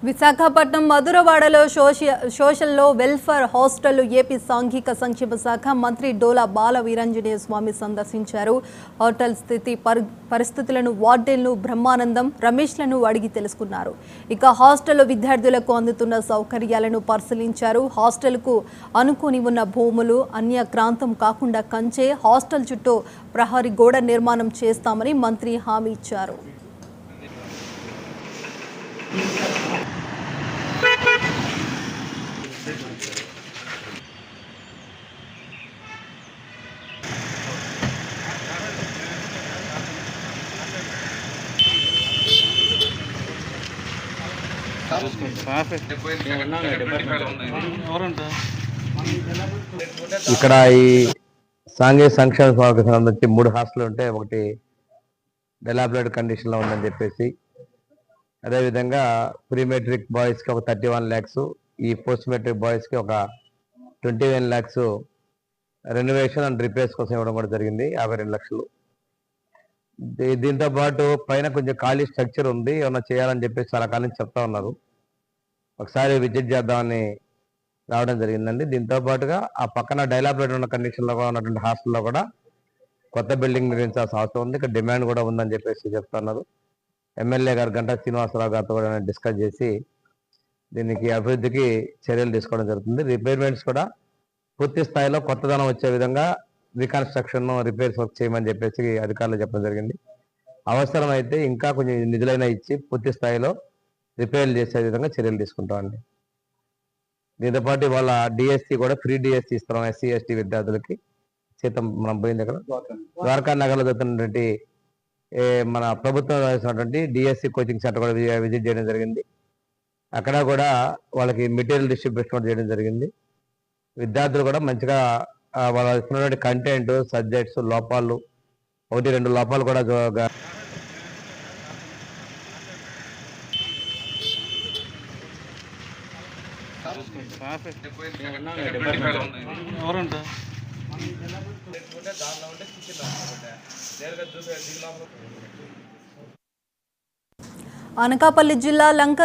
విశాఖపట్నం మధురవాడలో social welfare hostel AP సాంఘిక సంక్షేమ శాఖ మంత్రి డోలా బాల వీరాంజనేయ స్వామి సందర్శించారు. హాస్టల్ పరిస్థితులను వార్డెన్లు బ్రహ్మానందం, రమేష్లను అడిగి తెలుసుకున్నారు. ఇక హాస్టల్లో విద్యార్థులకు అందుతున్న సౌకర్యాలను పరిశీలించారు. హాస్టల్కు అనుకుని ఉన్న భూములు అన్యక్రాంతం కాకుండా కంచే, హాస్టల్ చుట్టూ ప్రహరీ గోడ నిర్మాణం చేస్తామని మంత్రి హామీ ఇచ్చారు. ఇక్కడ ఈ సాంఘిక సంక్షేమ శాఖకు సంబంధించి 3 హాస్టల్ ఉంటే ఒకటి డెలాబరేట్ కండిషన్ లో ఉందని చెప్పేసి, అదేవిధంగా ప్రీ మెట్రిక్ బాయ్స్ కి ఒక 31 lakhs, ఈ పోస్ట్ మెట్రిక్ బాయ్స్ కి ఒక 21 lakhs రెనోవేషన్ అండ్ రిపేర్స్ కోసం ఇవ్వడం కూడా జరిగింది, 52 లక్షలు. దీంతో పాటు పైన కొంచెం ఖాళీ స్ట్రక్చర్ ఉంది, ఏమన్నా చేయాలని చెప్పేసి చాలా కాలం చెప్తా ఉన్నారు. ఒకసారి విజిట్ చేద్దామని రావడం జరిగిందండి. దీంతో పాటుగా ఆ పక్కన డైలాబరేట్ ఉన్న కండిషన్లో ఉన్నటువంటి హాస్టల్లో కూడా కొత్త బిల్డింగ్ నిర్మించాల్సిన అవసరం ఉంది. ఇక్కడ డిమాండ్ కూడా ఉందని చెప్పేసి చెప్తున్నారు. ఎమ్మెల్యే గారు గంటా శ్రీనివాసరావు గారితో కూడా డిస్కస్ చేసి దీనికి అభివృద్ధికి చర్యలు తీసుకోవడం జరుగుతుంది. రిపేర్మెంట్స్ కూడా పూర్తి స్థాయిలో కొత్తదనం వచ్చే విధంగా రీకన్స్ట్రక్షన్, రిపేర్స్ వర్క్ చేయమని చెప్పేసి అధికారులు చెప్పడం జరిగింది. అవసరమైతే ఇంకా కొంచెం నిధులైనా ఇచ్చి పూర్తి స్థాయిలో రిపేర్లు చేసే విధంగా చర్యలు తీసుకుంటామండి. దీంతో పాటు ఇవాళ డిఎస్సి కూడా ఫ్రీ డిఎస్సి ఇస్తున్నాం ఎస్సీ ఎస్టీ విద్యార్థులకి. సీతం మనం పోయింది అక్కడ ద్వారకా నగర్లో జరుగుతున్నటువంటి మన ప్రభుత్వం రాసినటువంటి డిఎస్సి కోచింగ్ సెంటర్ కూడా విజిట్ చేయడం జరిగింది. అక్కడ కూడా వాళ్ళకి మెటీరియల్ డిస్ట్రిబ్యూషన్ చేయడం జరిగింది. విద్యార్థులు కూడా మంచిగా వాళ్ళ ఇస్తున్నటువంటి కంటెంట్, సబ్జెక్ట్స్, లోపాలు 1-2 లోపాలు కూడా అనకాపల్లి జిల్లా లంక